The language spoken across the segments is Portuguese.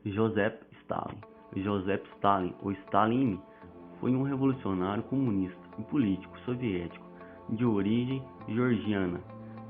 Joseph Stalin. Joseph Stalin, ou Stalin, foi um revolucionário comunista e político soviético de origem georgiana.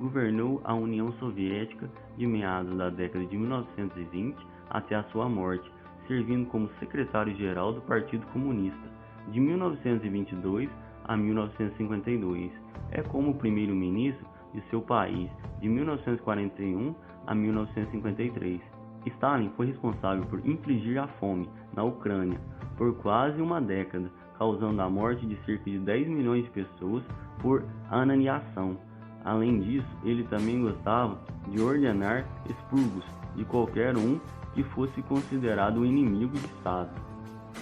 Governou a União Soviética de meados da década de 1920 até a sua morte, servindo como secretário-geral do Partido Comunista de 1922 a 1952. É como primeiro-ministro de seu país de 1941 a 1953. Stalin foi responsável por infligir a fome na Ucrânia por quase uma década, causando a morte de cerca de 10 milhões de pessoas por ananiação. Além disso, ele também gostava de ordenar expurgos de qualquer um que fosse considerado um inimigo de Estado.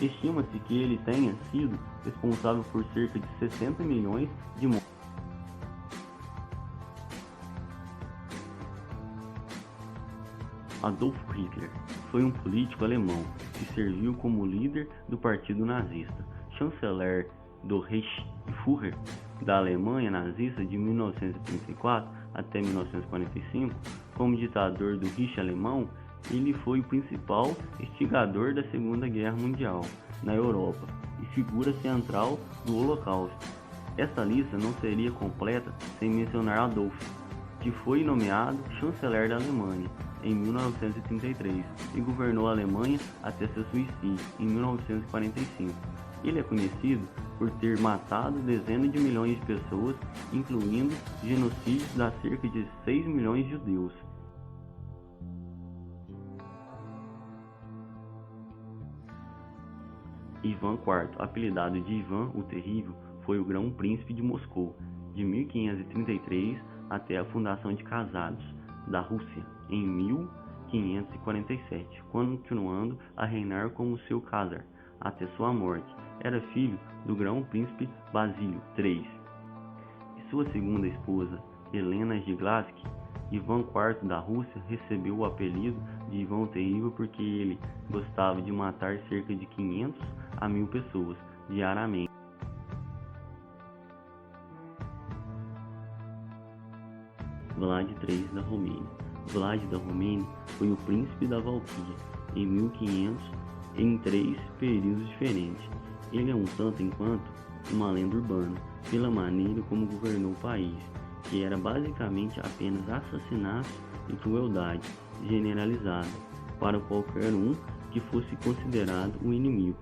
Estima-se que ele tenha sido responsável por cerca de 60 milhões de mortes. Adolf Hitler foi um político alemão que serviu como líder do partido nazista, chanceler do Reichsführer da Alemanha nazista de 1934 até 1945. Como ditador do Reich alemão, ele foi o principal instigador da Segunda Guerra Mundial na Europa e figura central do Holocausto. Esta lista não seria completa sem mencionar Adolf, que foi nomeado chanceler da Alemanha em 1933 e governou a Alemanha até seu suicídio em 1945. Ele é conhecido por ter matado dezenas de milhões de pessoas, incluindo genocídios a cerca de 6 milhões de judeus. Ivan IV, apelidado de Ivan o Terrível, foi o grão-príncipe de Moscou, de 1533 até a fundação de Czaros da Rússia, em 1547, continuando a reinar como seu czar até sua morte. Era filho do grão-príncipe Basílio III e sua segunda esposa, Helena Jiglansky. Ivan IV da Rússia recebeu o apelido de Ivan o Terrível porque ele gostava de matar cerca de 500 a 1000 pessoas diariamente. Vlad III da Romênia. Vlad da Romênia foi o príncipe da Valquíria em 1500 em 3 períodos diferentes. Ele é um tanto enquanto uma lenda urbana pela maneira como governou o país, que era basicamente apenas assassinato e crueldade generalizada para qualquer um que fosse considerado um inimigo.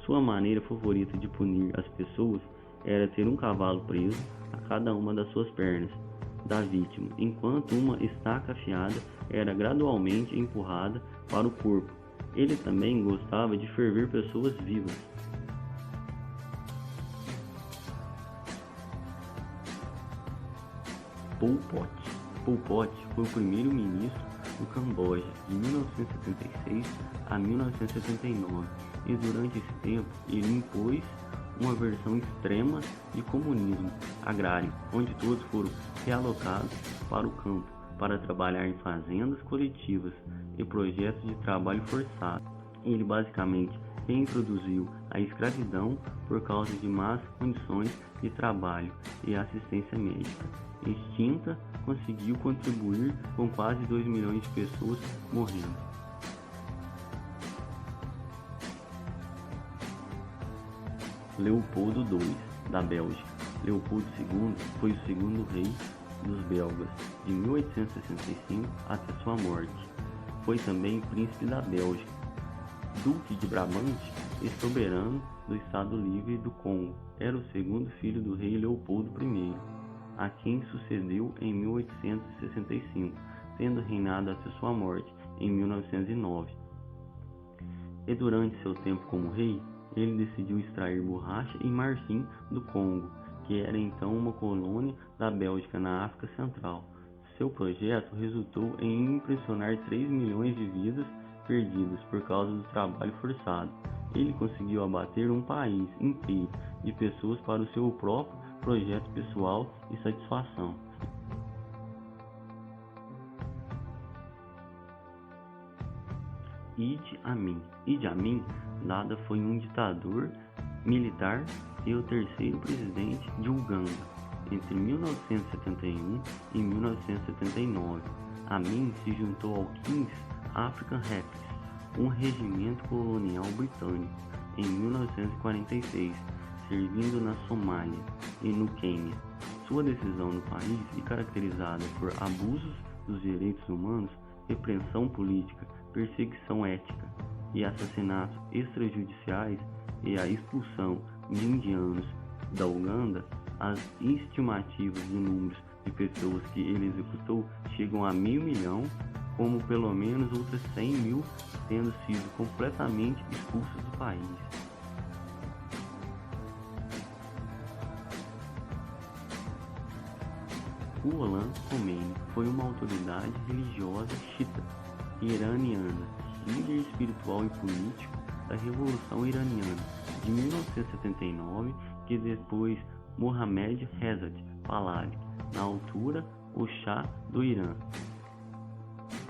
Sua maneira favorita de punir as pessoas era ter um cavalo preso a cada uma das suas pernas da vítima, enquanto uma estaca afiada era gradualmente empurrada para o corpo. Ele também gostava de ferver pessoas vivas. Pol Pot. Pol Pot foi o primeiro-ministro do Camboja de 1976 a 1979 e durante esse tempo ele impôs uma versão extrema de comunismo agrário, onde todos foram realocados para o campo para trabalhar em fazendas coletivas e projetos de trabalho forçado. Ele basicamente reintroduziu a escravidão por causa de más condições de trabalho e assistência médica. Extinta, conseguiu contribuir com quase 2 milhões de pessoas morrendo. Leopoldo II, da Bélgica. Leopoldo II foi o segundo rei dos belgas, de 1865 até sua morte. Foi também príncipe da Bélgica, duque de Brabante e soberano do Estado Livre do Congo. Era o segundo filho do rei Leopoldo I, a quem sucedeu em 1865, tendo reinado até sua morte em 1909. E durante seu tempo como rei, ele decidiu extrair borracha e marfim do Congo, que era então uma colônia da Bélgica na África Central. Seu projeto resultou em impressionar 3 milhões de vidas perdidas por causa do trabalho forçado. Ele conseguiu abater um país inteiro de pessoas para o seu próprio projeto pessoal e satisfação. Idi Amin. Idi Amin Dada foi um ditador militar e o terceiro presidente de Uganda entre 1971 e 1979. Amin se juntou ao Kings African Raptors, um regimento colonial britânico em 1946, servindo na Somália e no Quênia. Sua decisão no país é caracterizada por abusos dos direitos humanos, repressão política, perseguição étnica e assassinatos extrajudiciais e a expulsão de indianos da Uganda. As estimativas de números de pessoas que ele executou chegam a 500.000, como pelo menos outras 100.000 tendo sido completamente expulsas do país. Ruhollah Khomeini foi uma autoridade religiosa xiita iraniana, líder espiritual e político da Revolução Iraniana de 1979, que depois Mohammad Reza Pahlavi, na altura o Shah do Irã,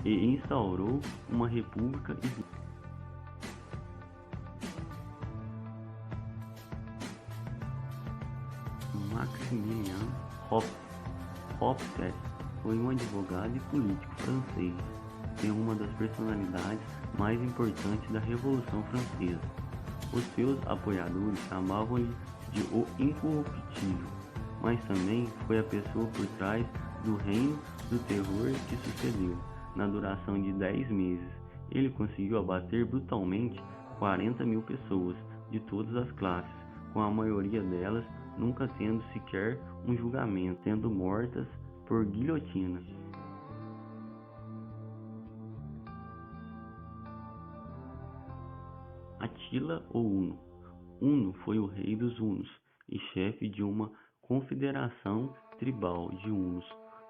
e instaurou uma república islâmica. Maximilien Robespierre foi um advogado e político francês e uma das personalidades mais importantes da Revolução Francesa. Os seus apoiadores chamavam-lhe de o Incorruptível, mas também foi a pessoa por trás do Reino do Terror que sucedeu. Na duração de 10 meses, ele conseguiu abater brutalmente 40.000 pessoas de todas as classes, com a maioria delas nunca tendo sequer um julgamento, sendo mortas por guilhotina. Atila o Huno. Huno foi o rei dos hunos e chefe de uma confederação tribal de hunos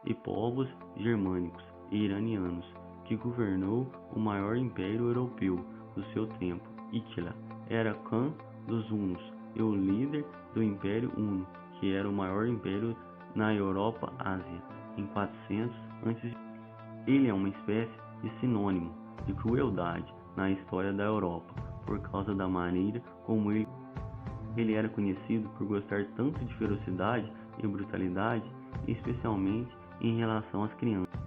e povos germânicos e iranianos que governou o maior império europeu do seu tempo. Átila era Khan dos hunos e o líder do Império Huno, que era o maior império na Europa-Ásia, em 400 a.C. Ele é uma espécie de sinônimo de crueldade na história da Europa, por causa da maneira como ele era conhecido por gostar tanto de ferocidade e brutalidade, especialmente em relação às crianças.